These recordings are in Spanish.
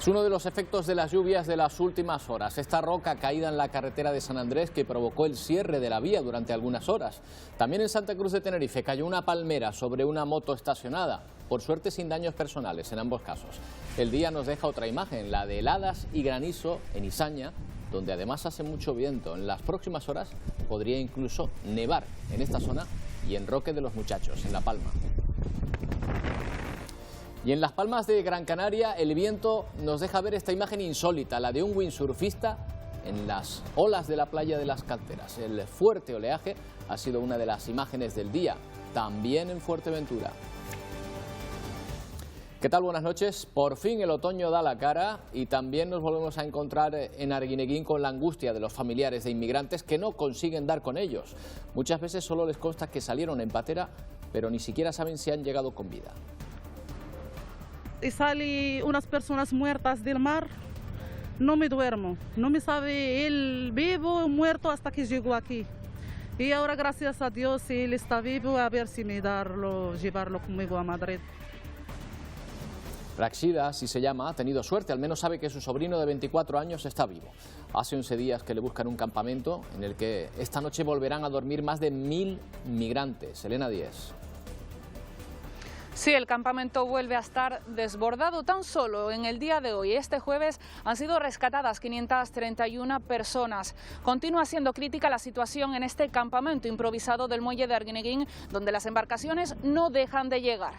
Es uno de los efectos de las lluvias de las últimas horas. Esta roca caída en la carretera de San Andrés que provocó el cierre de la vía durante algunas horas. También en Santa Cruz de Tenerife cayó una palmera sobre una moto estacionada. Por suerte sin daños personales en ambos casos. El día nos deja otra imagen, la de heladas y granizo en Izaña, donde además hace mucho viento. En las próximas horas podría incluso nevar en esta zona y en Roque de los Muchachos, en La Palma. Y en Las Palmas de Gran Canaria el viento nos deja ver esta imagen insólita, la de un windsurfista en las olas de la playa de las Canteras. El fuerte oleaje ha sido una de las imágenes del día, también en Fuerteventura. ¿Qué tal? Buenas noches. Por fin el otoño da la cara y también nos volvemos a encontrar en Arguineguín con la angustia de los familiares de inmigrantes que no consiguen dar con ellos. Muchas veces solo les consta que salieron en patera, pero ni siquiera saben si han llegado con vida. Y salen unas personas muertas del mar, no me duermo, no me sabe él vivo o muerto hasta que llegó aquí. Y ahora gracias a Dios él está vivo, a ver si me llevarlo conmigo a Madrid. Praxida, así se llama, ha tenido suerte, al menos sabe que su sobrino de 24 años está vivo. Hace 11 días que le buscan un campamento en el que esta noche volverán a dormir más de 1000 migrantes. Elena Díez. Sí, el campamento vuelve a estar desbordado. Tan solo en el día de hoy, este jueves, han sido rescatadas 531 personas. Continúa siendo crítica la situación en este campamento improvisado del muelle de Arguineguín, donde las embarcaciones no dejan de llegar.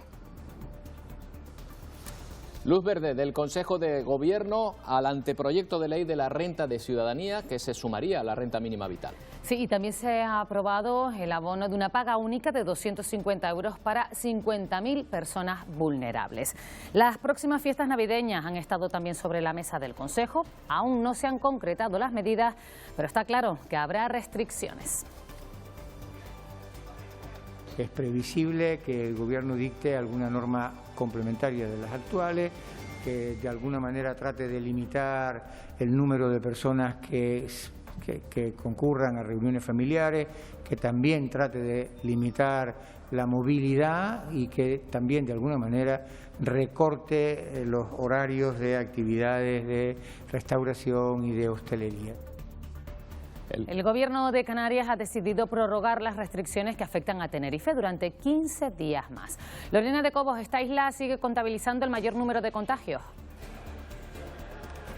Luz verde del Consejo de Gobierno al anteproyecto de ley de la renta de ciudadanía que se sumaría a la renta mínima vital. Sí, y también se ha aprobado el abono de una paga única de 250 euros para 50.000 personas vulnerables. Las próximas fiestas navideñas han estado también sobre la mesa del Consejo. Aún no se han concretado las medidas, pero está claro que habrá restricciones. Es previsible que el Gobierno dicte alguna norma complementaria de las actuales, que de alguna manera trate de limitar el número de personas que concurran a reuniones familiares, que también trate de limitar la movilidad y que también de alguna manera recorte los horarios de actividades de restauración y de hostelería. El Gobierno de Canarias ha decidido prorrogar las restricciones que afectan a Tenerife durante 15 días más. Lorena de Cobos, esta isla sigue contabilizando el mayor número de contagios.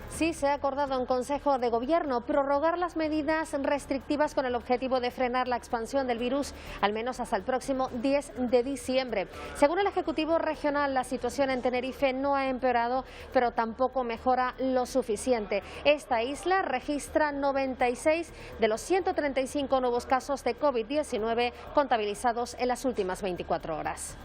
Sí, se ha acordado en Consejo de Gobierno prorrogar las medidas restrictivas con el objetivo de frenar la expansión del virus al menos hasta el próximo 10 de diciembre. Según el Ejecutivo Regional, la situación en Tenerife no ha empeorado, pero tampoco mejora lo suficiente. Esta isla registra 96 de los 135 nuevos casos de COVID-19 contabilizados en las últimas 24 horas.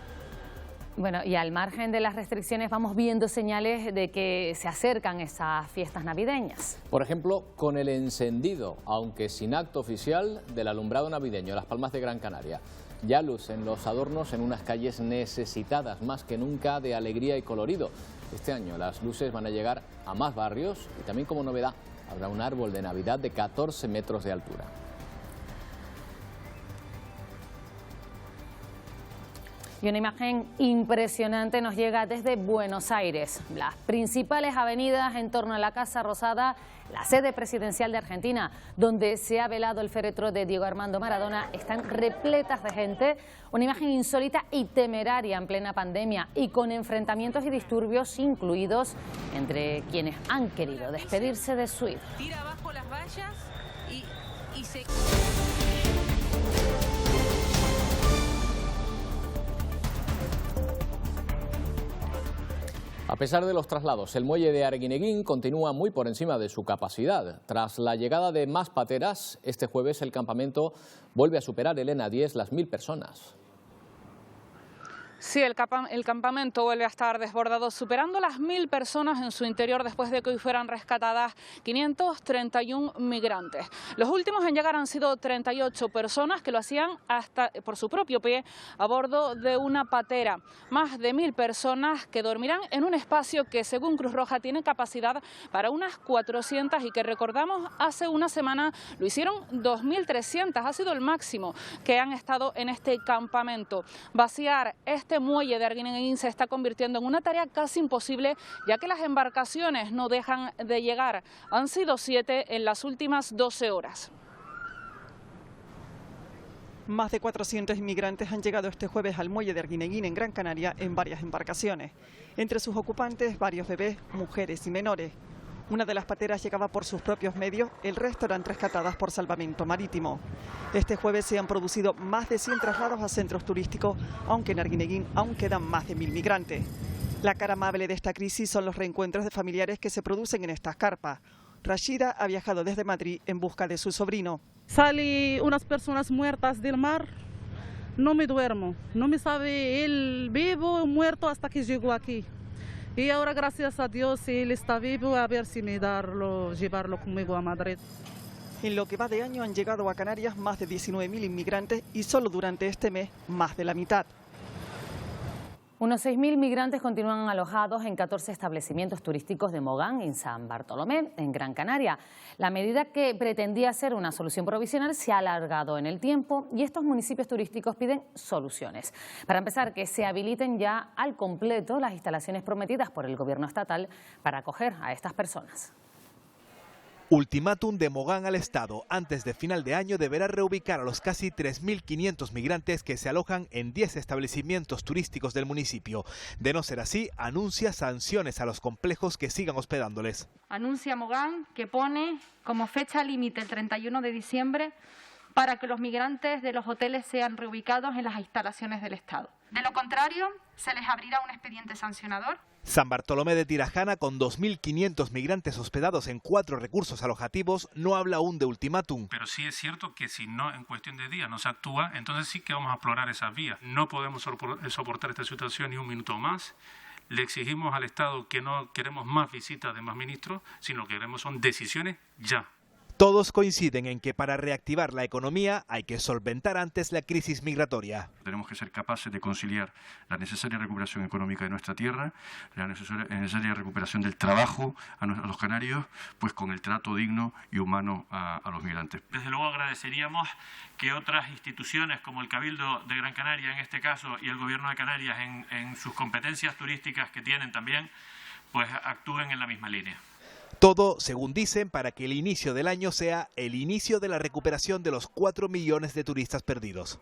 Bueno, y al margen de las restricciones vamos viendo señales de que se acercan esas fiestas navideñas. Por ejemplo, con el encendido, aunque sin acto oficial, del alumbrado navideño en Las Palmas de Gran Canaria. Ya lucen los adornos en unas calles necesitadas más que nunca de alegría y colorido. Este año las luces van a llegar a más barrios y también como novedad habrá un árbol de Navidad de 14 metros de altura. Y una imagen impresionante nos llega desde Buenos Aires. Las principales avenidas en torno a la Casa Rosada, la sede presidencial de Argentina, donde se ha velado el féretro de Diego Armando Maradona, están repletas de gente. Una imagen insólita y temeraria en plena pandemia y con enfrentamientos y disturbios incluidos entre quienes han querido despedirse de su ídolo. Tira abajo las vallas y se... A pesar de los traslados, el muelle de Arguineguín continúa muy por encima de su capacidad. Tras la llegada de más pateras, este jueves el campamento vuelve a superar, Elena Díez, las 1000 personas. Sí, el campamento vuelve a estar desbordado, superando las 1000 personas en su interior después de que hoy fueran rescatadas 531 migrantes. Los últimos en llegar han sido 38 personas que lo hacían hasta por su propio pie a bordo de una patera. Más de 1000 personas que dormirán en un espacio que, según Cruz Roja, tiene capacidad para unas 400 y que, recordamos, hace una semana lo hicieron 2300. Ha sido el máximo que han estado en este campamento. Vaciar este este muelle de Arguineguín se está convirtiendo en una tarea casi imposible, ya que las embarcaciones no dejan de llegar. Han sido 7 en las últimas 12 horas. Más de 400 inmigrantes han llegado este jueves al muelle de Arguineguín en Gran Canaria en varias embarcaciones. Entre sus ocupantes, varios bebés, mujeres y menores. Una de las pateras llegaba por sus propios medios, el resto eran rescatadas por salvamento marítimo. Este jueves se han producido más de 100 traslados a centros turísticos, aunque en Arguineguín aún quedan más de 1000 migrantes. La cara amable de esta crisis son los reencuentros de familiares que se producen en estas carpas. Rashida ha viajado desde Madrid en busca de su sobrino. Salen unas personas muertas del mar, no me duermo, no me sabe él vivo o muerto hasta que llego aquí. Y ahora gracias a Dios él está vivo, a ver si me llevarlo conmigo a Madrid. En lo que va de año han llegado a Canarias más de 19.000 inmigrantes y solo durante este mes más de la mitad. Unos 6.000 migrantes continúan alojados en 14 establecimientos turísticos de Mogán y San Bartolomé, en Gran Canaria. La medida, que pretendía ser una solución provisional, se ha alargado en el tiempo y estos municipios turísticos piden soluciones. Para empezar, que se habiliten ya al completo las instalaciones prometidas por el Gobierno estatal para acoger a estas personas. Ultimátum de Mogán al Estado. Antes de final de año deberá reubicar a los casi 3.500 migrantes que se alojan en 10 establecimientos turísticos del municipio. De no ser así, anuncia sanciones a los complejos que sigan hospedándoles. Anuncia Mogán que pone como fecha límite el 31 de diciembre para que los migrantes de los hoteles sean reubicados en las instalaciones del Estado. De lo contrario, se les abrirá un expediente sancionador. San Bartolomé de Tirajana, con 2.500 migrantes hospedados en 4 recursos alojativos, no habla aún de ultimátum. Pero sí es cierto que si no en cuestión de días no se actúa, entonces sí que vamos a explorar esas vías. No podemos soportar esta situación ni un minuto más. Le exigimos al Estado que no queremos más visitas de más ministros, sino que queremos son decisiones ya. Todos coinciden en que para reactivar la economía hay que solventar antes la crisis migratoria. Tenemos que ser capaces de conciliar la necesaria recuperación económica de nuestra tierra, la necesaria recuperación del trabajo a los canarios, pues con el trato digno y humano a los migrantes. Desde luego agradeceríamos que otras instituciones como el Cabildo de Gran Canaria en este caso y el Gobierno de Canarias en sus competencias turísticas que tienen también, pues actúen en la misma línea. Todo, según dicen, para que el inicio del año sea el inicio de la recuperación de los 4 millones de turistas perdidos.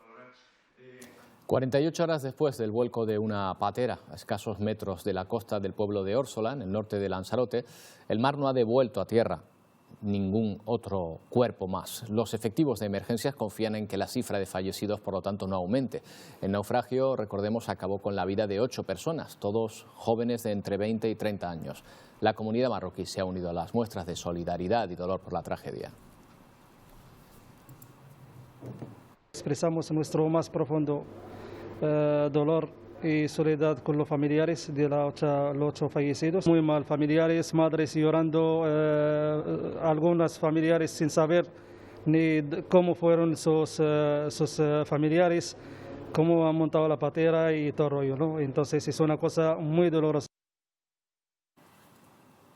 48 horas después del vuelco de una patera a escasos metros de la costa del pueblo de Órsola, en el norte de Lanzarote, el mar no ha devuelto a tierra ningún otro cuerpo más. Los efectivos de emergencias confían en que la cifra de fallecidos, por lo tanto, no aumente. El naufragio, recordemos, acabó con la vida de 8 personas, todos jóvenes de entre 20 y 30 años. La comunidad marroquí se ha unido a las muestras de solidaridad y dolor por la tragedia. Expresamos nuestro más profundo dolor y soledad con los familiares de los 8 fallecidos. Muy mal, familiares, madres llorando, algunas familiares sin saber ni cómo fueron sus familiares, cómo han montado la patera y todo el rollo, ¿no? Entonces es una cosa muy dolorosa.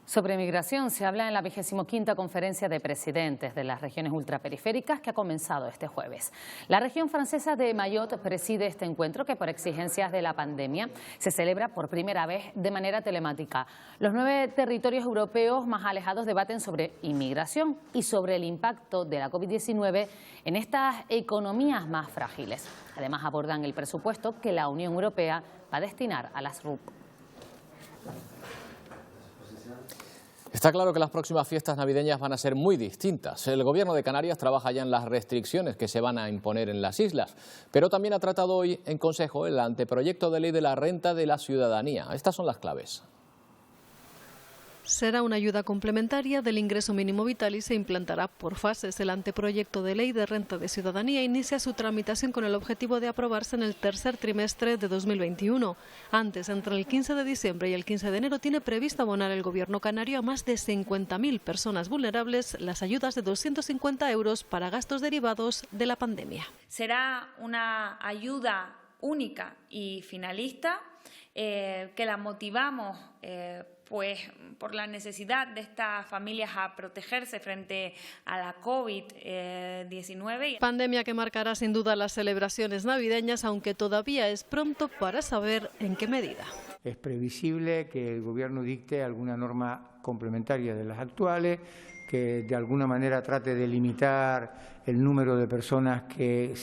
Sobre migración se habla en la 25ª Conferencia de Presidentes de las Regiones Ultraperiféricas que ha comenzado este jueves. La región francesa de Mayotte preside este encuentro que por exigencias de la pandemia se celebra por primera vez de manera telemática. Los 9 territorios europeos más alejados debaten sobre inmigración y sobre el impacto de la COVID-19 en estas economías más frágiles. Además abordan el presupuesto que la Unión Europea va a destinar a las RUP. Está claro que las próximas fiestas navideñas van a ser muy distintas. El Gobierno de Canarias trabaja ya en las restricciones que se van a imponer en las islas, pero también ha tratado hoy en Consejo el anteproyecto de ley de la renta de la ciudadanía. Estas son las claves. Será una ayuda complementaria del ingreso mínimo vital y se implantará por fases. El anteproyecto de ley de renta de ciudadanía inicia su tramitación con el objetivo de aprobarse en el tercer trimestre de 2021. Antes, entre el 15 de diciembre y el 15 de enero, tiene previsto abonar el Gobierno canario a más de 50.000 personas vulnerables las ayudas de 250 euros para gastos derivados de la pandemia. Será una ayuda única y finalista que la motivamos pues por la necesidad de estas familias a protegerse frente a la COVID-19. Pandemia que marcará sin duda las celebraciones navideñas, aunque todavía es pronto para saber en qué medida. Es previsible que el Gobierno dicte alguna norma complementaria de las actuales, que de alguna manera trate de limitar el número de personas que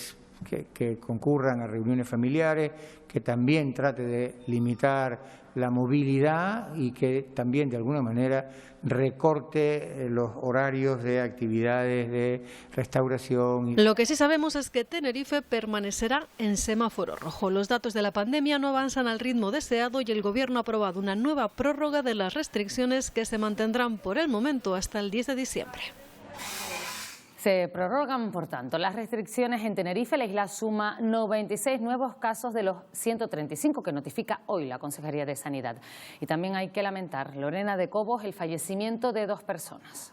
concurran a reuniones familiares, que también trate de limitar la movilidad y que también de alguna manera recorte los horarios de actividades de restauración. Lo que sí sabemos es que Tenerife permanecerá en semáforo rojo. Los datos de la pandemia no avanzan al ritmo deseado y el Gobierno ha aprobado una nueva prórroga de las restricciones que se mantendrán por el momento hasta el 10 de diciembre. Se prorrogan, por tanto, las restricciones en Tenerife. La isla suma 96 nuevos casos de los 135 que notifica hoy la Consejería de Sanidad. Y también hay que lamentar, Lorena de Cobos, el fallecimiento de 2 personas.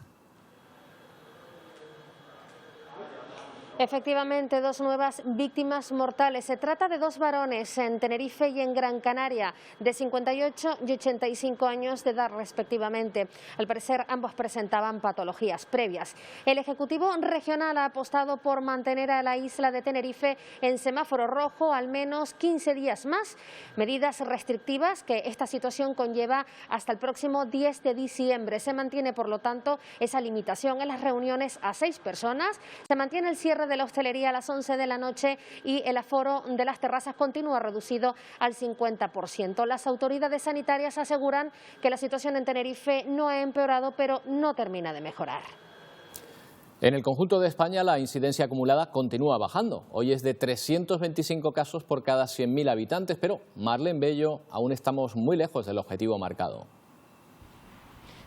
Efectivamente, 2 nuevas víctimas mortales. Se trata de 2 varones en Tenerife y en Gran Canaria, de 58 y 85 años de edad respectivamente. Al parecer, ambos presentaban patologías previas. El Ejecutivo Regional ha apostado por mantener a la isla de Tenerife en semáforo rojo al menos 15 días más. Medidas restrictivas que esta situación conlleva hasta el próximo 10 de diciembre. Se mantiene, por lo tanto, esa limitación en las reuniones a 6 personas. Se mantiene el cierre de la hostelería a las 11 de la noche y el aforo de las terrazas continúa reducido al 50%. Las autoridades sanitarias aseguran que la situación en Tenerife no ha empeorado, pero no termina de mejorar. En el conjunto de España la incidencia acumulada continúa bajando. Hoy es de 325 casos por cada 100.000 habitantes, pero Marlene Bello, aún estamos muy lejos del objetivo marcado.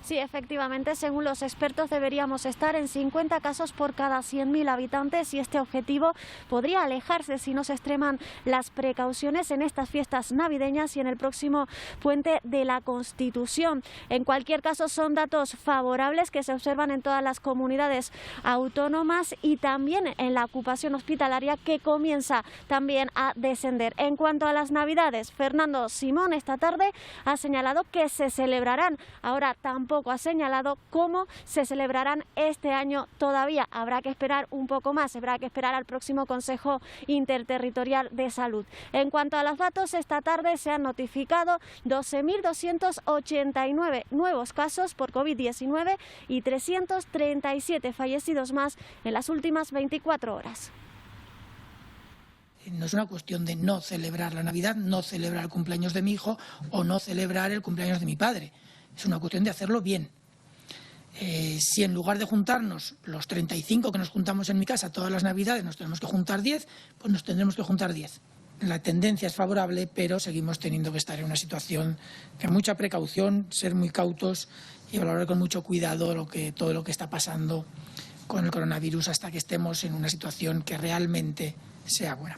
Sí, efectivamente, según los expertos deberíamos estar en 50 casos por cada 100.000 habitantes y este objetivo podría alejarse si no se extreman las precauciones en estas fiestas navideñas y en el próximo puente de la Constitución. En cualquier caso, son datos favorables que se observan en todas las comunidades autónomas y también en la ocupación hospitalaria, que comienza también a descender. En cuanto a las Navidades, Fernando Simón esta tarde ha señalado que se celebrarán. Ahora tampoco ha señalado cómo se celebrarán este año todavía. Habrá que esperar un poco más, habrá que esperar al próximo Consejo Interterritorial de Salud. En cuanto a los datos, esta tarde se han notificado 12.289 nuevos casos por COVID-19 y 337 fallecidos más en las últimas 24 horas. No es una cuestión de no celebrar la Navidad, no celebrar el cumpleaños de mi hijo o no celebrar el cumpleaños de mi padre. Es una cuestión de hacerlo bien. Si en lugar de juntarnos los 35 que nos juntamos en mi casa todas las Navidades nos tenemos que juntar 10, pues nos tendremos que juntar 10. La tendencia es favorable, pero seguimos teniendo que estar en una situación de mucha precaución, ser muy cautos y valorar con mucho cuidado todo lo que está pasando con el coronavirus hasta que estemos en una situación que realmente sea buena.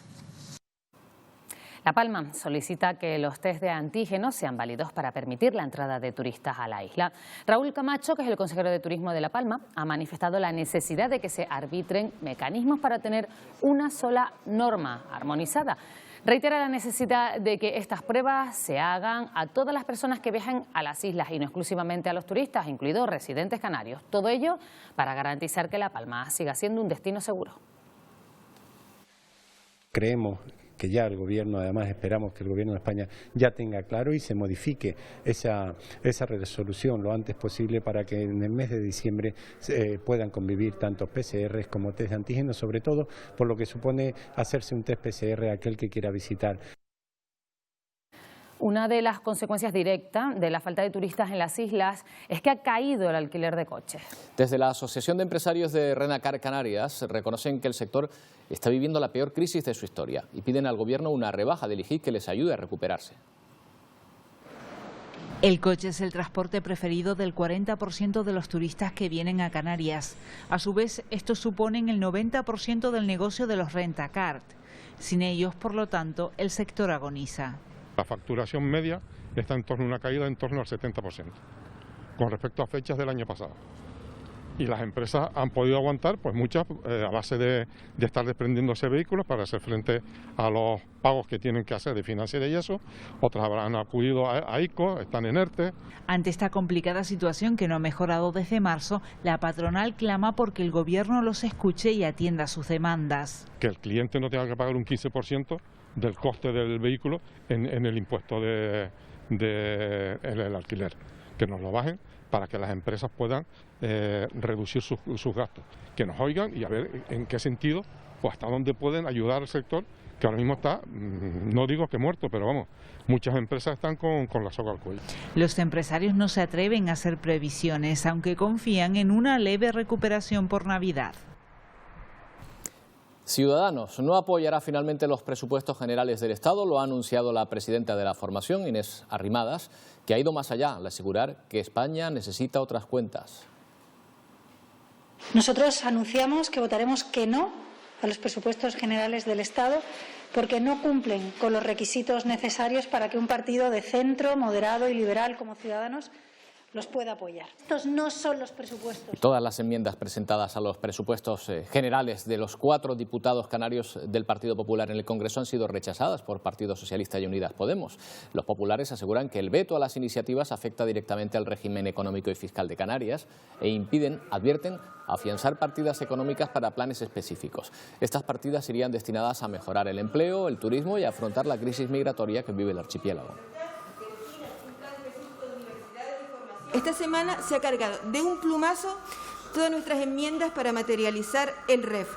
La Palma solicita que los test de antígenos sean válidos para permitir la entrada de turistas a la isla. Raúl Camacho, que es el consejero de Turismo de La Palma, ha manifestado la necesidad de que se arbitren mecanismos para tener una sola norma armonizada. Reitera la necesidad de que estas pruebas se hagan a todas las personas que viajen a las islas y no exclusivamente a los turistas, incluidos residentes canarios. Todo ello para garantizar que La Palma siga siendo un destino seguro. Creemos que ya el Gobierno, además esperamos que el Gobierno de España ya tenga claro y se modifique esa resolución lo antes posible para que en el mes de diciembre puedan convivir tanto PCRs como test de antígenos, sobre todo por lo que supone hacerse un test PCR a aquel que quiera visitar. Una de las consecuencias directas de la falta de turistas en las islas es que ha caído el alquiler de coches. Desde la Asociación de Empresarios de Renacar Canarias reconocen que el sector está viviendo la peor crisis de su historia y piden al Gobierno una rebaja del IGI que les ayude a recuperarse. El coche es el transporte preferido del 40% de los turistas que vienen a Canarias. A su vez, estos suponen el 90% del negocio de los rentacars. Sin ellos, por lo tanto, el sector agoniza. La facturación media está en torno a una caída en torno al 70%, con respecto a fechas del año pasado. y las empresas han podido aguantar, pues muchas, a base de estar desprendiéndose vehículos para hacer frente a los pagos que tienen que hacer de financiera y eso. Otras habrán acudido a ICO, están en ERTE. Ante esta complicada situación que no ha mejorado desde marzo, la patronal clama porque el gobierno los escuche y atienda sus demandas. Que el cliente no tenga que pagar un 15% del coste del vehículo en el impuesto en el alquiler, que nos lo bajen para que las empresas puedan reducir sus gastos, que nos oigan y a ver en qué sentido o hasta dónde pueden ayudar al sector, que ahora mismo está, no digo que muerto, pero vamos, muchas empresas están con la soga al cuello. Los empresarios no se atreven a hacer previsiones, aunque confían en una leve recuperación por Navidad. Ciudadanos no apoyará finalmente los presupuestos generales del Estado, lo ha anunciado la presidenta de la formación, Inés Arrimadas, que ha ido más allá al asegurar que España necesita otras cuentas. Nosotros anunciamos que votaremos que no a los presupuestos generales del Estado porque no cumplen con los requisitos necesarios para que un partido de centro, moderado y liberal como Ciudadanos los pueda apoyar. Estos no son los presupuestos. Todas las enmiendas presentadas a los presupuestos generales de los 4 diputados canarios del Partido Popular en el Congreso han sido rechazadas por Partido Socialista y Unidas Podemos. Los populares aseguran que el veto a las iniciativas afecta directamente al régimen económico y fiscal de Canarias e advierten, afianzar partidas económicas para planes específicos. Estas partidas irían destinadas a mejorar el empleo, el turismo y a afrontar la crisis migratoria que vive el archipiélago. Esta semana se ha cargado de un plumazo todas nuestras enmiendas para materializar el REF,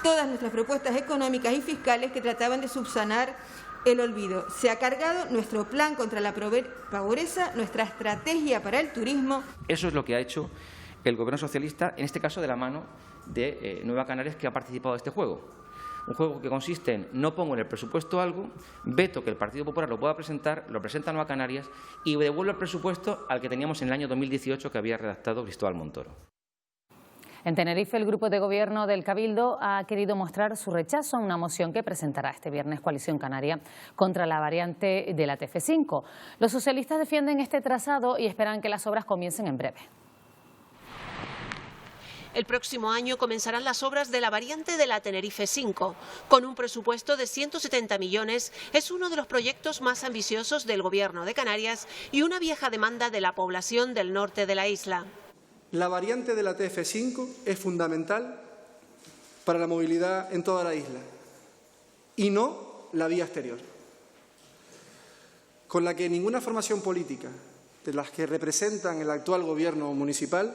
todas nuestras propuestas económicas y fiscales que trataban de subsanar el olvido. Se ha cargado nuestro plan contra la pobreza, nuestra estrategia para el turismo. Eso es lo que ha hecho el Gobierno socialista, en este caso de la mano de Nueva Canarias, que ha participado de este juego. Un juego que consiste en no pongo en el presupuesto algo, veto que el Partido Popular lo pueda presentar, lo presenta Nueva Canarias y devuelve el presupuesto al que teníamos en el año 2018 que había redactado Cristóbal Montoro. En Tenerife, el grupo de gobierno del Cabildo ha querido mostrar su rechazo a una moción que presentará este viernes Coalición Canaria contra la variante de la TF5. Los socialistas defienden este trazado y esperan que las obras comiencen en breve. El próximo año comenzarán las obras de la variante de la Tenerife 5. Con un presupuesto de 170 millones, es uno de los proyectos más ambiciosos del Gobierno de Canarias y una vieja demanda de la población del norte de la isla. La variante de la TF5 es fundamental para la movilidad en toda la isla y no la vía exterior, con la que ninguna formación política de las que representan el actual Gobierno municipal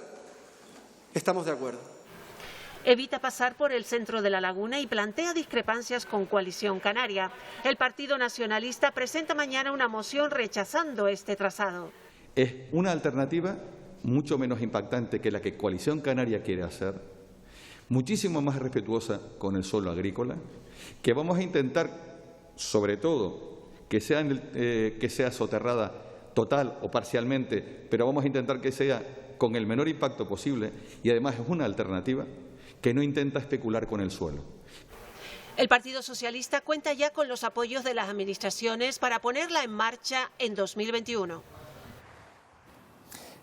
estamos de acuerdo. Evita pasar por el centro de la laguna y plantea discrepancias con Coalición Canaria. El Partido Nacionalista presenta mañana una moción rechazando este trazado. Es una alternativa mucho menos impactante que la que Coalición Canaria quiere hacer, muchísimo más respetuosa con el suelo agrícola, que vamos a intentar, sobre todo, que sea soterrada total o parcialmente, pero vamos a intentar que sea con el menor impacto posible y además es una alternativa que no intenta especular con el suelo. El Partido Socialista cuenta ya con los apoyos de las administraciones para ponerla en marcha en 2021.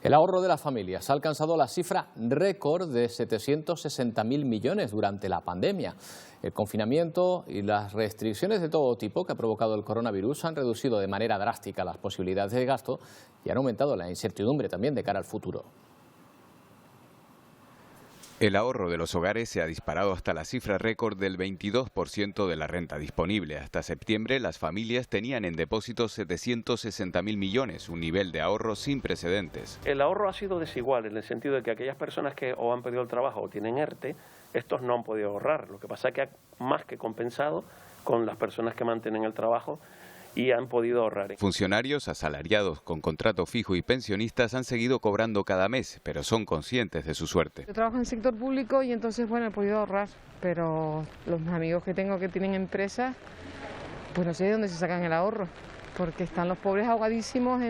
El ahorro de las familias ha alcanzado la cifra récord de 760.000 millones durante la pandemia. El confinamiento y las restricciones de todo tipo que ha provocado el coronavirus han reducido de manera drástica las posibilidades de gasto y han aumentado la incertidumbre también de cara al futuro. El ahorro de los hogares se ha disparado hasta la cifra récord del 22% de la renta disponible. Hasta septiembre, las familias tenían en depósitos 760.000 millones, un nivel de ahorro sin precedentes. El ahorro ha sido desigual en el sentido de que aquellas personas que o han perdido el trabajo o tienen ERTE, estos no han podido ahorrar. Lo que pasa es que ha más que compensado con las personas que mantienen el trabajo y han podido ahorrar. Funcionarios, asalariados con contrato fijo y pensionistas han seguido cobrando cada mes, pero son conscientes de su suerte. Yo trabajo en el sector público y entonces, bueno, he podido ahorrar, pero los amigos que tengo que tienen empresas, pues no sé de dónde se sacan el ahorro, porque están los pobres ahogadísimos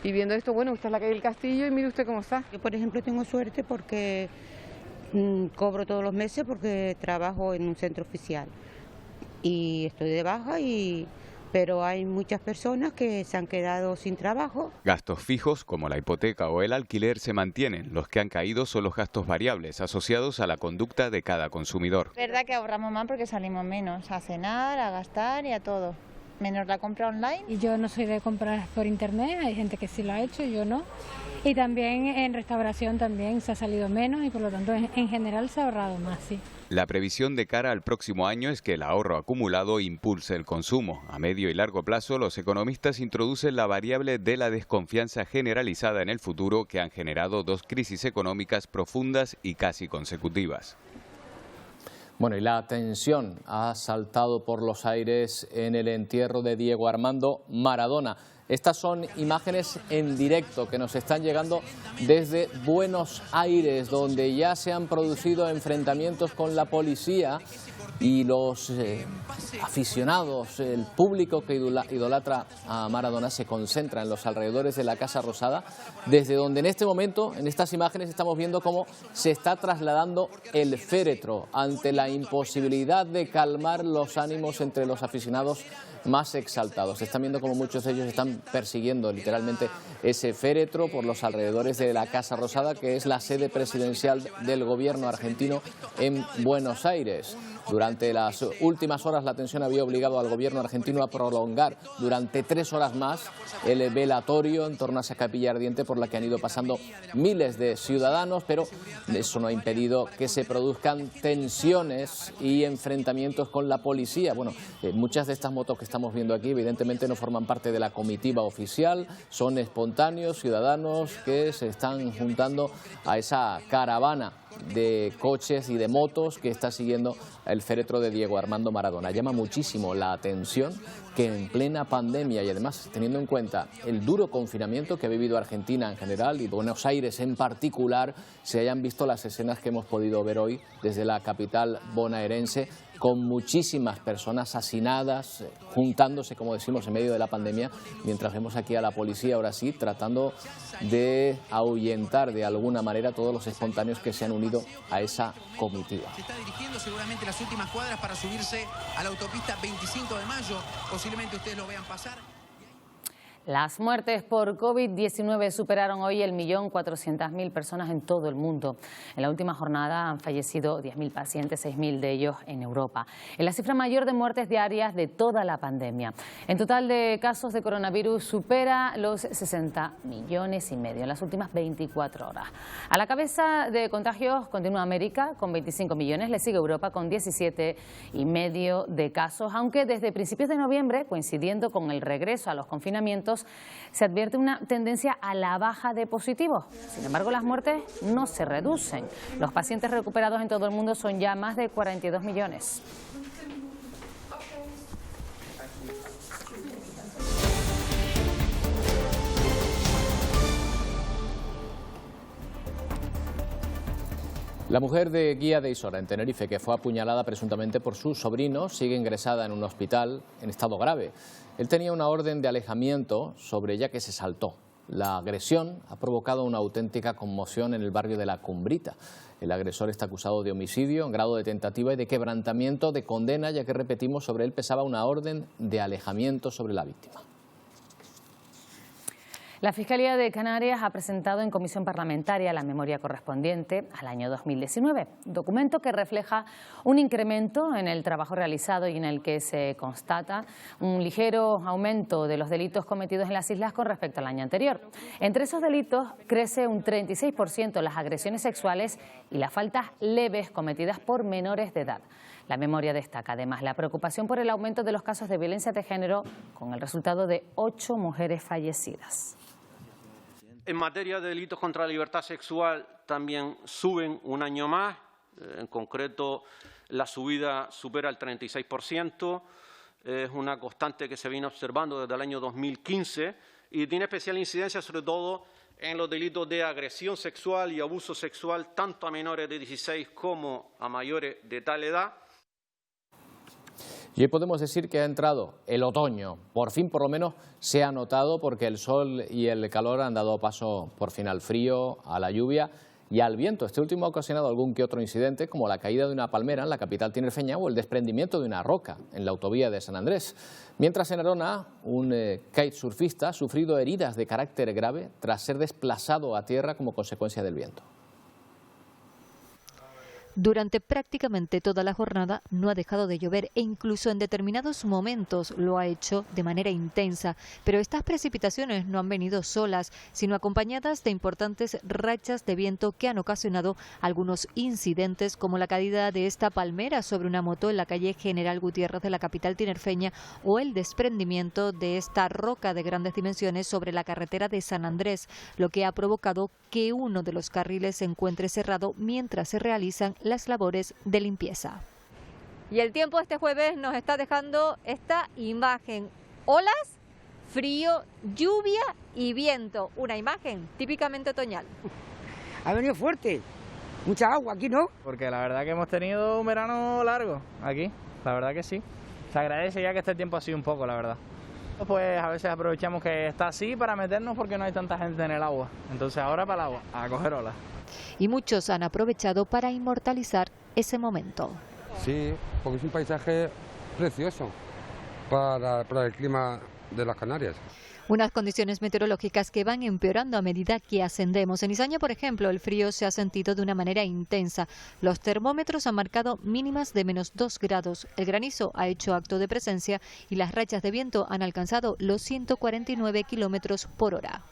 y viendo esto, bueno, usted es la calle del Castillo y mire usted cómo está. Yo, por ejemplo, tengo suerte porque cobro todos los meses porque trabajo en un centro oficial y estoy de baja y pero hay muchas personas que se han quedado sin trabajo. Gastos fijos como la hipoteca o el alquiler se mantienen. Los que han caído son los gastos variables asociados a la conducta de cada consumidor. Es verdad que ahorramos más porque salimos menos a cenar, a gastar y a todo. Menos la compra online. Y yo no soy de comprar por internet, hay gente que sí lo ha hecho, yo no. Y también en restauración también se ha salido menos y por lo tanto en general se ha ahorrado más, sí. La previsión de cara al próximo año es que el ahorro acumulado impulse el consumo. A medio y largo plazo, los economistas introducen la variable de la desconfianza generalizada en el futuro que han generado dos crisis económicas profundas y casi consecutivas. Bueno, y la tensión ha saltado por los aires en el entierro de Diego Armando Maradona. Estas son imágenes en directo que nos están llegando desde Buenos Aires, donde ya se han producido enfrentamientos con la policía y los aficionados, el público que idolatra a Maradona se concentra en los alrededores de la Casa Rosada, desde donde en este momento, en estas imágenes, estamos viendo cómo se está trasladando el féretro ante la imposibilidad de calmar los ánimos entre los aficionados más exaltados. Están viendo como muchos de ellos están persiguiendo literalmente ese féretro por los alrededores de la Casa Rosada, que es la sede presidencial del gobierno argentino en Buenos Aires. Durante las últimas horas la tensión había obligado al gobierno argentino a prolongar durante 3 horas más el velatorio en torno a esa capilla ardiente por la que han ido pasando miles de ciudadanos, pero eso no ha impedido que se produzcan tensiones y enfrentamientos con la policía. Bueno, muchas de estas motos que estamos viendo aquí evidentemente no forman parte de la comitiva oficial, son espontáneos, ciudadanos que se están juntando a esa caravana de coches y de motos que está siguiendo el féretro de Diego Armando Maradona. Llama muchísimo la atención que en plena pandemia y además teniendo en cuenta el duro confinamiento que ha vivido Argentina en general y Buenos Aires en particular, se hayan visto las escenas que hemos podido ver hoy desde la capital bonaerense, con muchísimas personas hacinadas, juntándose, como decimos, en medio de la pandemia, mientras vemos aquí a la policía, ahora sí, tratando de ahuyentar de alguna manera a todos los espontáneos que se han unido a esa comitiva. Se está dirigiendo seguramente las últimas cuadras para subirse a la autopista 25 de mayo, posiblemente ustedes lo vean pasar. Las muertes por COVID-19 superaron hoy 1.400.000 personas en todo el mundo. En la última jornada han fallecido 10.000 pacientes, 6.000 de ellos en Europa. Es la cifra mayor de muertes diarias de toda la pandemia. En total de casos de coronavirus supera los 60,5 millones en las últimas 24 horas. A la cabeza de contagios continúa América con 25 millones, le sigue Europa con 17,5 de casos, aunque desde principios de noviembre, coincidiendo con el regreso a los confinamientos, se advierte una tendencia a la baja de positivos. Sin embargo, las muertes no se reducen. Los pacientes recuperados en todo el mundo son ya más de 42 millones. La mujer de Guía de Isora, en Tenerife, que fue apuñalada presuntamente por su sobrino, sigue ingresada en un hospital en estado grave. Él tenía una orden de alejamiento sobre ella que se saltó. La agresión ha provocado una auténtica conmoción en el barrio de La Cumbrita. El agresor está acusado de homicidio en grado de tentativa y de quebrantamiento de condena, ya que, repetimos, sobre él pesaba una orden de alejamiento sobre la víctima. La Fiscalía de Canarias ha presentado en comisión parlamentaria la memoria correspondiente al año 2019, documento que refleja un incremento en el trabajo realizado y en el que se constata un ligero aumento de los delitos cometidos en las islas con respecto al año anterior. Entre esos delitos crece un 36% las agresiones sexuales y las faltas leves cometidas por menores de edad. La memoria destaca además la preocupación por el aumento de los casos de violencia de género, con el resultado de 8 mujeres fallecidas. En materia de delitos contra la libertad sexual también suben un año más, en concreto la subida supera el 36%, es una constante que se viene observando desde el año 2015 y tiene especial incidencia sobre todo en los delitos de agresión sexual y abuso sexual tanto a menores de 16 como a mayores de tal edad. Y hoy podemos decir que ha entrado el otoño. Por fin, por lo menos, se ha notado porque el sol y el calor han dado paso por fin al frío, a la lluvia y al viento. Este último ha ocasionado algún que otro incidente, como la caída de una palmera en la capital tinerfeña o el desprendimiento de una roca en la autovía de San Andrés. Mientras en Arona, un kitesurfista ha sufrido heridas de carácter grave tras ser desplazado a tierra como consecuencia del viento. Durante prácticamente toda la jornada no ha dejado de llover e incluso en determinados momentos lo ha hecho de manera intensa. Pero estas precipitaciones no han venido solas, sino acompañadas de importantes rachas de viento que han ocasionado algunos incidentes, como la caída de esta palmera sobre una moto en la calle General Gutiérrez de la capital tinerfeña o el desprendimiento de esta roca de grandes dimensiones sobre la carretera de San Andrés, lo que ha provocado que uno de los carriles se encuentre cerrado mientras se realizan las labores de limpieza. Y el tiempo este jueves nos está dejando esta imagen: olas, frío, lluvia y viento. Una imagen típicamente otoñal. Ha venido fuerte, mucha agua aquí, ¿no? Porque la verdad que hemos tenido un verano largo aquí, la verdad que sí. Se agradece ya que este tiempo ha sido un poco, la verdad. Pues a veces aprovechamos que está así para meternos porque no hay tanta gente en el agua. Entonces ahora para el agua, a coger olas. Y muchos han aprovechado para inmortalizar ese momento. Sí, porque es un paisaje precioso para el clima de las Canarias. Unas condiciones meteorológicas que van empeorando a medida que ascendemos. En Izaña, por ejemplo, el frío se ha sentido de una manera intensa. Los termómetros han marcado mínimas de -2 grados. El granizo ha hecho acto de presencia y las rachas de viento han alcanzado los 149 kilómetros por hora.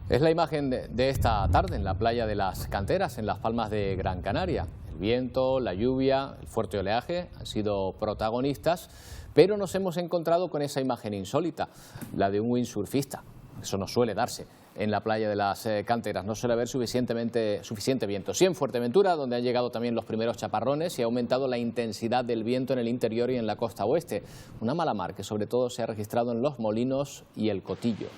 Es la imagen de esta tarde en la playa de las Canteras, en Las Palmas de Gran Canaria. El viento, la lluvia, el fuerte oleaje han sido protagonistas, pero nos hemos encontrado con esa imagen insólita, la de un windsurfista. Eso no suele darse en la playa de las Canteras, no suele haber suficiente viento. Sí en Fuerteventura, donde han llegado también los primeros chaparrones y ha aumentado la intensidad del viento en el interior y en la costa oeste. Una mala mar que sobre todo se ha registrado en Los Molinos y El Cotillo.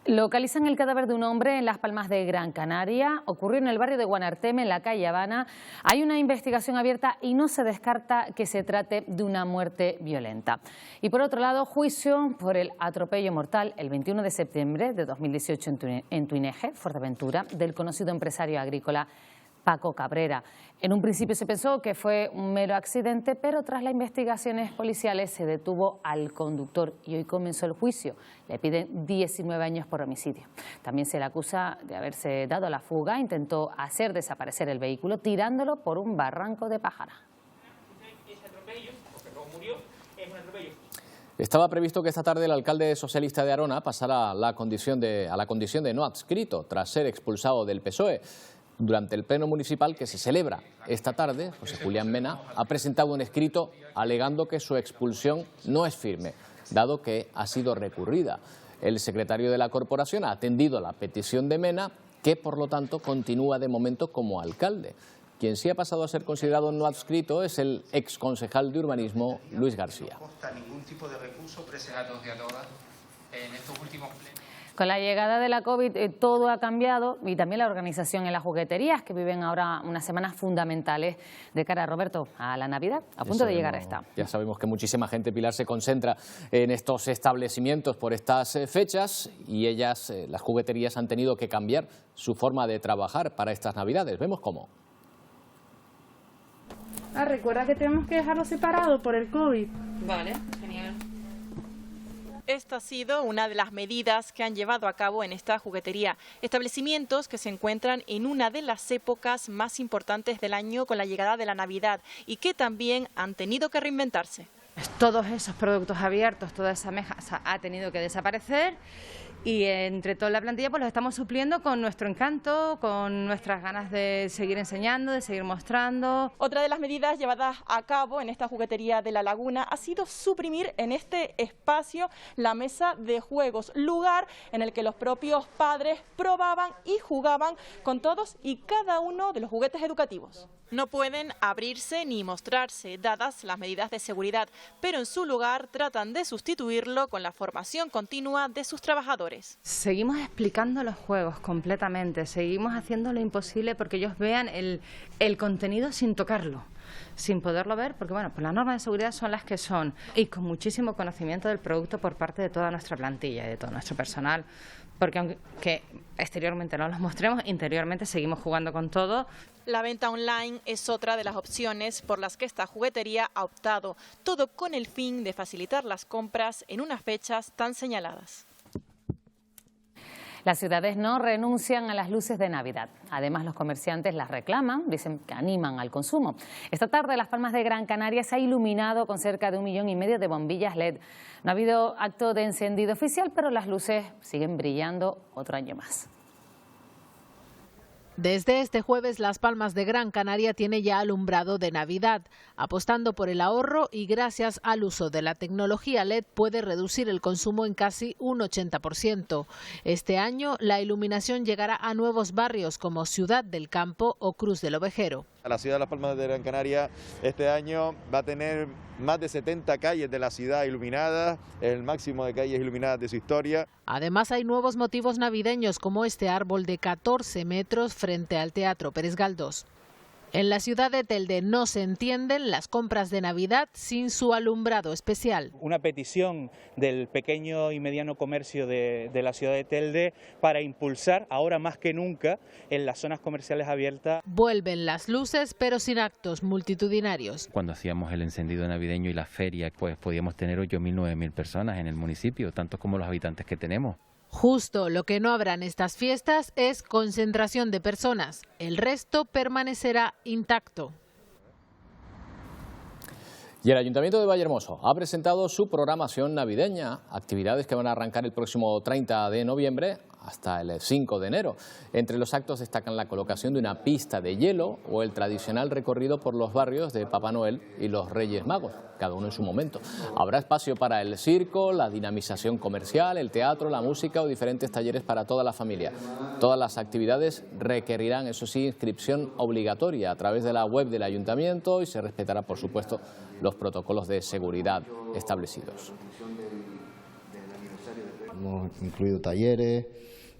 Localizan el cadáver de un hombre en Las Palmas de Gran Canaria. Ocurrió en el barrio de Guanarteme, en la calle Habana. Hay una investigación abierta y no se descarta que se trate de una muerte violenta. Y por otro lado, juicio por el atropello mortal el 21 de septiembre de 2018 en Tuineje, Fuerteventura, del conocido empresario agrícola Paco Cabrera. En un principio se pensó que fue un mero accidente, pero tras las investigaciones policiales se detuvo al conductor y hoy comenzó el juicio. Le piden 19 años por homicidio. También se le acusa de haberse dado a la fuga, intentó hacer desaparecer el vehículo tirándolo por un barranco de Pájara. Estaba previsto que esta tarde el alcalde socialista de Arona pasara a la condición de no adscrito tras ser expulsado del PSOE. Durante el pleno municipal que se celebra esta tarde, José Julián Mena ha presentado un escrito alegando que su expulsión no es firme, dado que ha sido recurrida. El secretario de la corporación ha atendido la petición de Mena, que por lo tanto continúa de momento como alcalde. Quien sí ha pasado a ser considerado no adscrito es el exconcejal de urbanismo, Luis García. Con la llegada de la COVID todo ha cambiado y también la organización en las jugueterías, que viven ahora unas semanas fundamentales de cara, Roberto, a la Navidad, a punto de llegar a esta. Ya sabemos que muchísima gente, Pilar, se concentra en estos establecimientos por estas fechas y ellas, las jugueterías, han tenido que cambiar su forma de trabajar para estas Navidades. Vemos cómo. Recuerda que tenemos que dejarlo separado por el COVID. Vale, genial. Esta ha sido una de las medidas que han llevado a cabo en esta juguetería. Establecimientos que se encuentran en una de las épocas más importantes del año con la llegada de la Navidad y que también han tenido que reinventarse. Todos esos productos abiertos, toda esa mesa ha tenido que desaparecer y entre toda la plantilla pues los estamos supliendo con nuestro encanto, con nuestras ganas de seguir enseñando, de seguir mostrando. Otra de las medidas llevadas a cabo en esta juguetería de La Laguna ha sido suprimir en este espacio la mesa de juegos, lugar en el que los propios padres probaban y jugaban con todos y cada uno de los juguetes educativos. No pueden abrirse ni mostrarse, dadas las medidas de seguridad, pero en su lugar tratan de sustituirlo con la formación continua de sus trabajadores. Seguimos explicando los juegos completamente, seguimos haciendo lo imposible porque ellos vean el contenido sin tocarlo. sin poderlo ver, porque bueno, pues las normas de seguridad son las que son, y con muchísimo conocimiento del producto por parte de toda nuestra plantilla y de todo nuestro personal, porque aunque exteriormente no los mostremos, interiormente seguimos jugando con todo. La venta online es otra de las opciones por las que esta juguetería ha optado, todo con el fin de facilitar las compras en unas fechas tan señaladas. Las ciudades no renuncian a las luces de Navidad. Además, los comerciantes las reclaman, dicen que animan al consumo. Esta tarde, Las Palmas de Gran Canaria se ha iluminado con cerca de 1,5 millones de bombillas LED. No ha habido acto de encendido oficial, pero las luces siguen brillando otro año más. Desde este jueves, Las Palmas de Gran Canaria tiene ya alumbrado de Navidad. Apostando por el ahorro y gracias al uso de la tecnología LED puede reducir el consumo en casi un 80%. Este año la iluminación llegará a nuevos barrios como Ciudad del Campo o Cruz del Ovejero. La ciudad de Las Palmas de Gran Canaria este año va a tener más de 70 calles de la ciudad iluminadas, el máximo de calles iluminadas de su historia. Además hay nuevos motivos navideños como este árbol de 14 metros frente al Teatro Pérez Galdós. En la ciudad de Telde no se entienden las compras de Navidad sin su alumbrado especial. Una petición del pequeño y mediano comercio de la ciudad de Telde para impulsar, ahora más que nunca, en las zonas comerciales abiertas. Vuelven las luces, pero sin actos multitudinarios. Cuando hacíamos el encendido navideño y la feria, pues podíamos tener 8.000, 9.000 personas en el municipio, tantos como los habitantes que tenemos. Justo lo que no habrá en estas fiestas es concentración de personas. El resto permanecerá intacto. Y el Ayuntamiento de Vallehermoso ha presentado su programación navideña, actividades que van a arrancar el próximo 30 de noviembre hasta el 5 de enero. Entre los actos destacan la colocación de una pista de hielo o el tradicional recorrido por los barrios de Papá Noel y los Reyes Magos, cada uno en su momento. Habrá espacio para el circo, la dinamización comercial, el teatro, la música o diferentes talleres para toda la familia. Todas las actividades requerirán, eso sí, inscripción obligatoria a través de la web del Ayuntamiento y se respetará, por supuesto, los protocolos de seguridad establecidos. Hemos incluido talleres,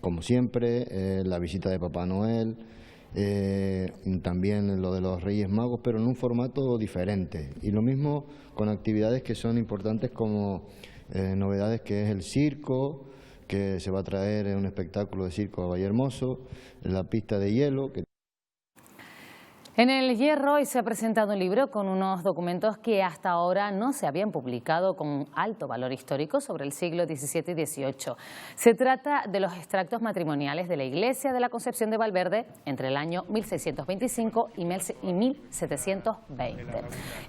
como siempre, la visita de Papá Noel, también lo de los Reyes Magos, pero en un formato diferente. Y lo mismo con actividades que son importantes como novedades que es el circo, que se va a traer un espectáculo de circo a Vallehermoso, la pista de hielo. En El Hierro hoy se ha presentado un libro con unos documentos que hasta ahora no se habían publicado con alto valor histórico sobre el siglo XVII y XVIII. Se trata de los extractos matrimoniales de la Iglesia de la Concepción de Valverde entre el año 1625 y 1720.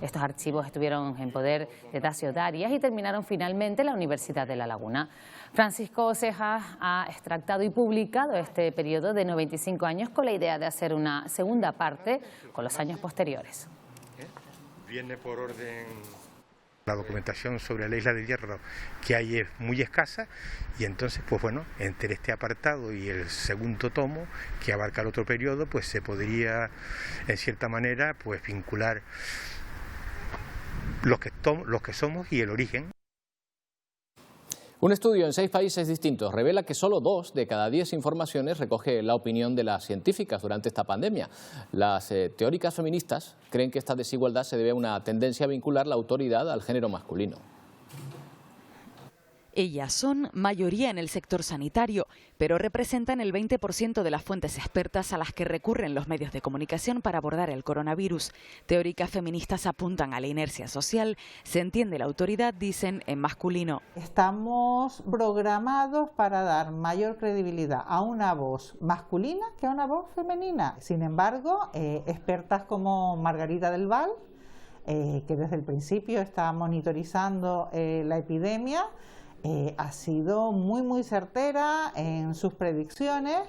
Estos archivos estuvieron en poder de Dacio Darias y terminaron finalmente en la Universidad de La Laguna. Francisco Cejas ha extractado y publicado este periodo de 95 años con la idea de hacer una segunda parte con los años posteriores. Viene por orden. La documentación sobre la isla del Hierro que hay es muy escasa y entonces, pues bueno, entre este apartado y el segundo tomo que abarca el otro periodo, pues se podría, en cierta manera, pues vincular los que somos y el origen. Un estudio en 6 países distintos revela que solo 2 de cada 10 informaciones recoge la opinión de las científicas durante esta pandemia. Las teóricas feministas creen que esta desigualdad se debe a una tendencia a vincular la autoridad al género masculino. Ellas son mayoría en el sector sanitario, pero representan el 20% de las fuentes expertas a las que recurren los medios de comunicación para abordar el coronavirus. Teóricas feministas apuntan a la inercia social. Se entiende la autoridad, dicen, en masculino. Estamos programados para dar mayor credibilidad a una voz masculina que a una voz femenina. Sin embargo, expertas como Margarita del Val, que desde el principio está monitorizando la epidemia, ha sido muy certera en sus predicciones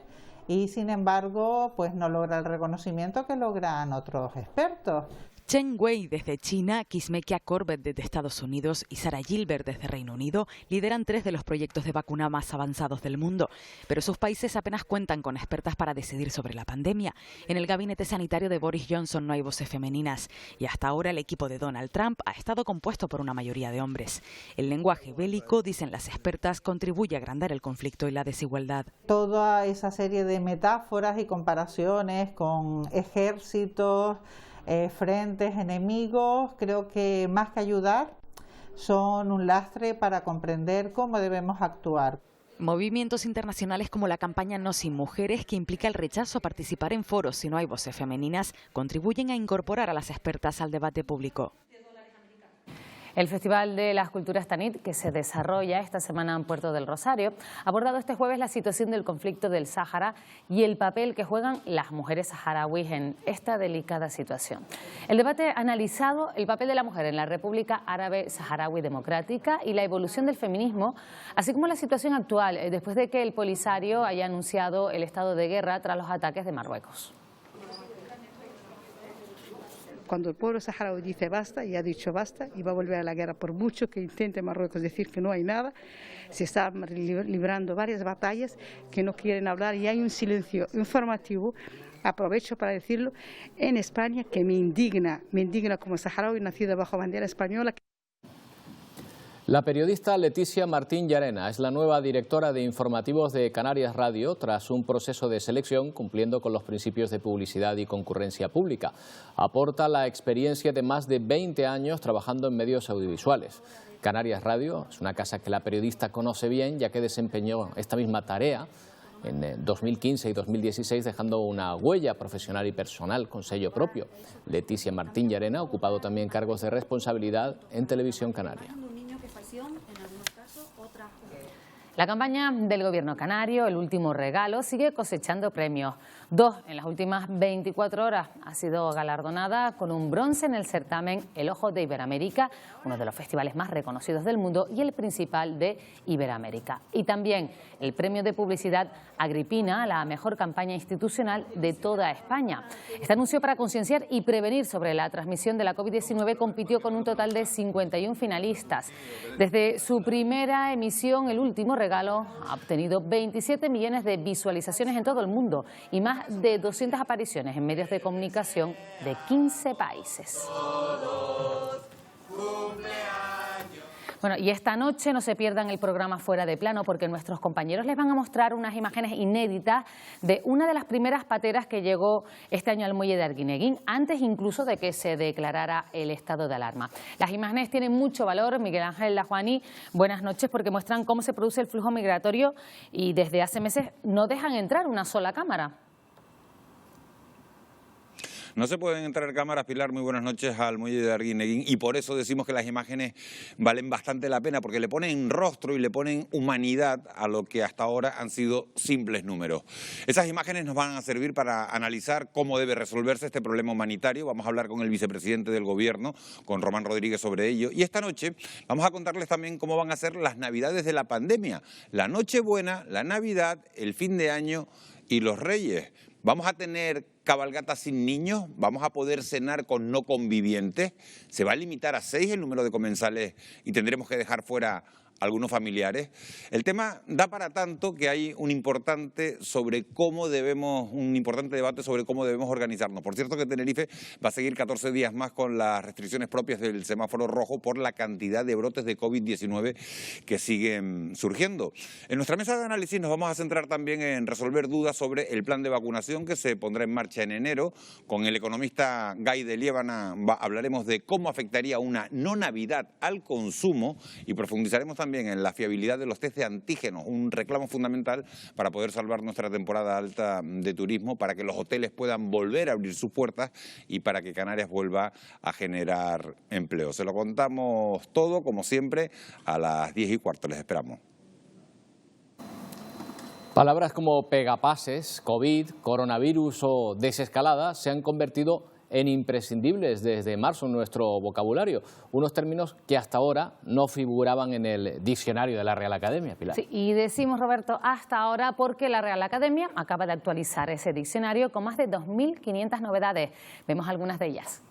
y sin embargo pues no logra el reconocimiento que logran otros expertos. Chen Wei desde China, Kimmeke Corbett desde Estados Unidos y Sarah Gilbert desde Reino Unido lideran 3 de los proyectos de vacuna más avanzados del mundo. Pero sus países apenas cuentan con expertas para decidir sobre la pandemia. En el gabinete sanitario de Boris Johnson no hay voces femeninas y hasta ahora el equipo de Donald Trump ha estado compuesto por una mayoría de hombres. El lenguaje bélico, dicen las expertas, contribuye a agrandar el conflicto y la desigualdad. Toda esa serie de metáforas y comparaciones con ejércitos, frentes enemigos, creo que más que ayudar son un lastre para comprender cómo debemos actuar. Movimientos internacionales como la campaña No Sin Mujeres, que implica el rechazo a participar en foros si no hay voces femeninas, contribuyen a incorporar a las expertas al debate público. El Festival de las Culturas Tanit, que se desarrolla esta semana en Puerto del Rosario, ha abordado este jueves la situación del conflicto del Sáhara y el papel que juegan las mujeres saharauis en esta delicada situación. El debate ha analizado el papel de la mujer en la República Árabe Saharaui Democrática y la evolución del feminismo, así como la situación actual después de que el Polisario haya anunciado el estado de guerra tras los ataques de Marruecos. Cuando el pueblo saharaui dice basta, y ha dicho basta, y va a volver a la guerra, por mucho que intente Marruecos decir que no hay nada, se están librando varias batallas que no quieren hablar y hay un silencio informativo, aprovecho para decirlo, en España que me indigna como saharaui nacida bajo bandera española. La periodista Leticia Martín Llarena es la nueva directora de informativos de Canarias Radio tras un proceso de selección cumpliendo con los principios de publicidad y concurrencia pública. Aporta la experiencia de más de 20 años trabajando en medios audiovisuales. Canarias Radio es una casa que la periodista conoce bien, ya que desempeñó esta misma tarea en 2015 y 2016, dejando una huella profesional y personal con sello propio. Leticia Martín Llarena ha ocupado también cargos de responsabilidad en Televisión Canaria. La campaña del gobierno canario, El Último Regalo, sigue cosechando premios. 2 en las últimas 24 horas. Ha sido galardonada con un bronce en el certamen El Ojo de Iberoamérica, uno de los festivales más reconocidos del mundo y el principal de Iberoamérica. Y también el premio de publicidad Agripina, la mejor campaña institucional de toda España. Este anuncio para concienciar y prevenir sobre la transmisión de la COVID-19 compitió con un total de 51 finalistas. Desde su primera emisión, El Último Regalo ha obtenido 27 millones de visualizaciones en todo el mundo y más de 200 apariciones en medios de comunicación de 15 países. Bueno, y esta noche no se pierdan el programa Fuera de Plano, porque nuestros compañeros les van a mostrar unas imágenes inéditas de una de las primeras pateras que llegó este año al muelle de Arguineguín, antes incluso de que se declarara el estado de alarma. Las imágenes tienen mucho valor. Miguel Ángel Lajuani, buenas noches, porque muestran cómo se produce el flujo migratorio y desde hace meses no dejan entrar una sola cámara. No se pueden entrar cámaras, Pilar, muy buenas noches, al muelle de Arguineguín, y por eso decimos que las imágenes valen bastante la pena, porque le ponen rostro y le ponen humanidad a lo que hasta ahora han sido simples números. Esas imágenes nos van a servir para analizar cómo debe resolverse este problema humanitario. Vamos a hablar con el vicepresidente del Gobierno, con Román Rodríguez, sobre ello. Y esta noche vamos a contarles también cómo van a ser las Navidades de la pandemia. La Nochebuena, la Navidad, el fin de año y los Reyes. ¿Vamos a tener cabalgata sin niños? ¿Vamos a poder cenar con no convivientes? ¿Se va a limitar a 6 el número de comensales y tendremos que dejar fuera algunos familiares? El tema da para tanto que hay un importante debate sobre cómo debemos organizarnos. Por cierto que Tenerife va a seguir 14 días más con las restricciones propias del semáforo rojo por la cantidad de brotes de COVID-19 que siguen surgiendo. En nuestra mesa de análisis nos vamos a centrar también en resolver dudas sobre el plan de vacunación que se pondrá en marcha en enero. Con el economista Guy de Liébana hablaremos de cómo afectaría una no Navidad al consumo y profundizaremos también en la fiabilidad de los test de antígenos, un reclamo fundamental para poder salvar nuestra temporada alta de turismo, para que los hoteles puedan volver a abrir sus puertas y para que Canarias vuelva a generar empleo. Se lo contamos todo, como siempre, a las 10:15. Les esperamos. Palabras como pegapases, COVID, coronavirus o desescalada se han convertido en imprescindibles desde marzo en nuestro vocabulario, unos términos que hasta ahora no figuraban en el diccionario de la Real Academia, Pilar. Sí, y decimos, Roberto, hasta ahora porque la Real Academia acaba de actualizar ese diccionario con más de 2.500 novedades. Vemos algunas de ellas.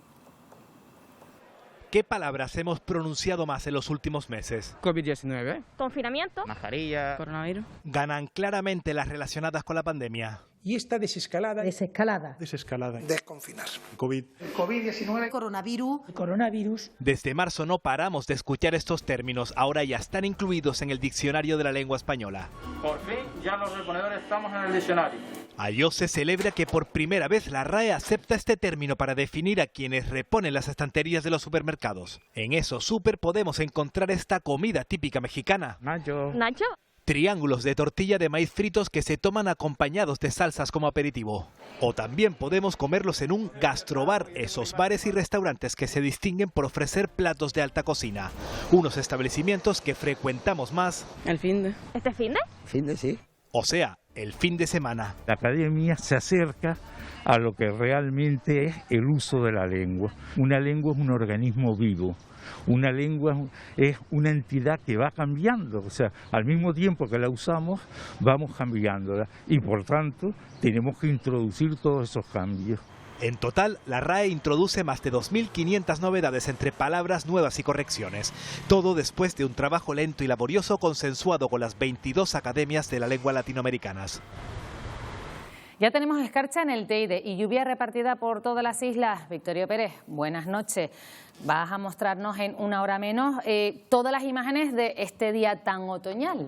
¿Qué palabras hemos pronunciado más en los últimos meses? COVID-19. Confinamiento. Mascarilla. Coronavirus. Ganan claramente las relacionadas con la pandemia. Y esta desescalada. Desescalada. Desconfinar. COVID-19. Coronavirus. Desde marzo no paramos de escuchar estos términos, ahora ya están incluidos en el diccionario de la lengua española. Por fin ya los reponedores estamos en el diccionario. Ayer se celebra que por primera vez la RAE acepta este término para definir a quienes reponen las estanterías de los supermercados. En esos super podemos encontrar esta comida típica mexicana. Nacho. Triángulos de tortilla de maíz fritos que se toman acompañados de salsas como aperitivo. O también podemos comerlos en un gastrobar, esos bares y restaurantes que se distinguen por ofrecer platos de alta cocina. Unos establecimientos que frecuentamos más. El finde. ¿Este finde? Finde, sí. O sea, el fin de semana. La academia se acerca a lo que realmente es el uso de la lengua. Una lengua es un organismo vivo. Una lengua es una entidad que va cambiando, o sea, al mismo tiempo que la usamos, vamos cambiándola y por tanto tenemos que introducir todos esos cambios. En total, la RAE introduce más de 2.500 novedades entre palabras nuevas y correcciones. Todo después de un trabajo lento y laborioso consensuado con las 22 academias de la lengua latinoamericanas. Ya tenemos escarcha en el Teide y lluvia repartida por todas las islas. Victorio Pérez, buenas noches. Vas a mostrarnos en una hora menos todas las imágenes de este día tan otoñal.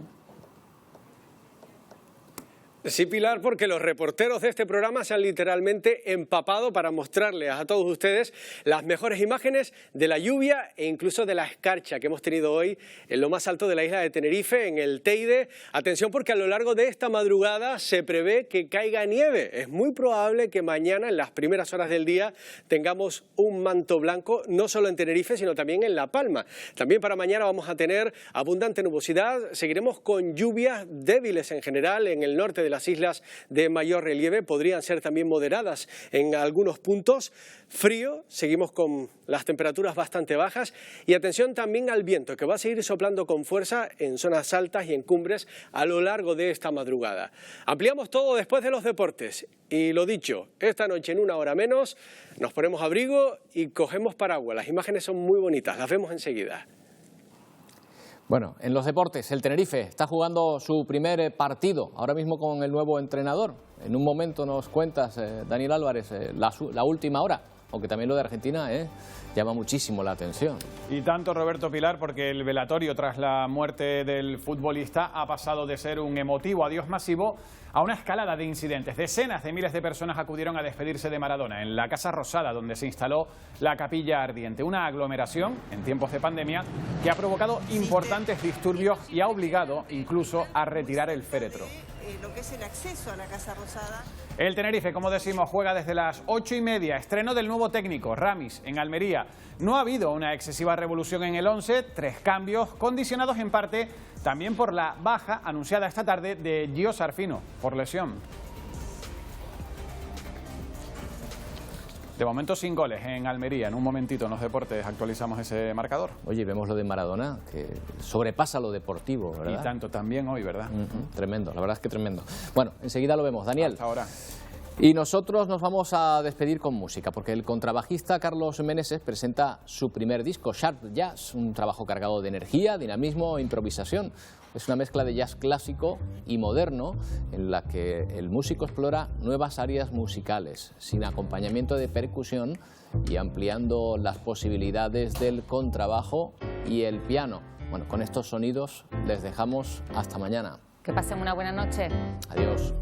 Sí, Pilar, porque los reporteros de este programa se han literalmente empapado para mostrarles a todos ustedes las mejores imágenes de la lluvia e incluso de la escarcha que hemos tenido hoy en lo más alto de la isla de Tenerife, en el Teide. Atención, porque a lo largo de esta madrugada se prevé que caiga nieve. Es muy probable que mañana, en las primeras horas del día, tengamos un manto blanco, no solo en Tenerife, sino también en La Palma. También para mañana vamos a tener abundante nubosidad. Seguiremos con lluvias débiles en general en el norte de las islas de mayor relieve, podrían ser también moderadas en algunos puntos. Frío, seguimos con las temperaturas bastante bajas y atención también al viento, que va a seguir soplando con fuerza en zonas altas y en cumbres a lo largo de esta madrugada. Ampliamos todo después de los deportes y lo dicho, esta noche en una hora menos nos ponemos abrigo y cogemos paraguas. Las imágenes son muy bonitas, las vemos enseguida. Bueno, en los deportes, el Tenerife está jugando su primer partido, ahora mismo con el nuevo entrenador. En un momento nos cuentas, Daniel Álvarez, la última hora, aunque también lo de Argentina llama muchísimo la atención. Y tanto, Roberto, Pilar, porque el velatorio tras la muerte del futbolista ha pasado de ser un emotivo adiós masivo a una escalada de incidentes. Decenas de miles de personas acudieron a despedirse de Maradona en la Casa Rosada, donde se instaló la Capilla Ardiente. Una aglomeración en tiempos de pandemia que ha provocado importantes disturbios y ha obligado incluso a retirar el féretro. Lo que es el acceso a la Casa Rosada. El Tenerife, como decimos, juega desde las 8:30. Estreno del nuevo técnico, Ramis, en Almería. No ha habido una excesiva revolución en el 11, 3 cambios, condicionados en parte también por la baja anunciada esta tarde de Gio Sarfino, por lesión. De momento sin goles en Almería. En un momentito en los deportes actualizamos ese marcador. Oye, vemos lo de Maradona, que sobrepasa lo deportivo, ¿verdad? Y tanto también hoy, ¿verdad? Tremendo, la verdad es que tremendo. Bueno, enseguida lo vemos. Daniel. Hasta ahora. Y nosotros nos vamos a despedir con música, porque el contrabajista Carlos Meneses presenta su primer disco, Sharp Jazz, un trabajo cargado de energía, dinamismo e improvisación. Es una mezcla de jazz clásico y moderno en la que el músico explora nuevas áreas musicales, sin acompañamiento de percusión y ampliando las posibilidades del contrabajo y el piano. Bueno, con estos sonidos les dejamos hasta mañana. Que pasen una buena noche. Adiós.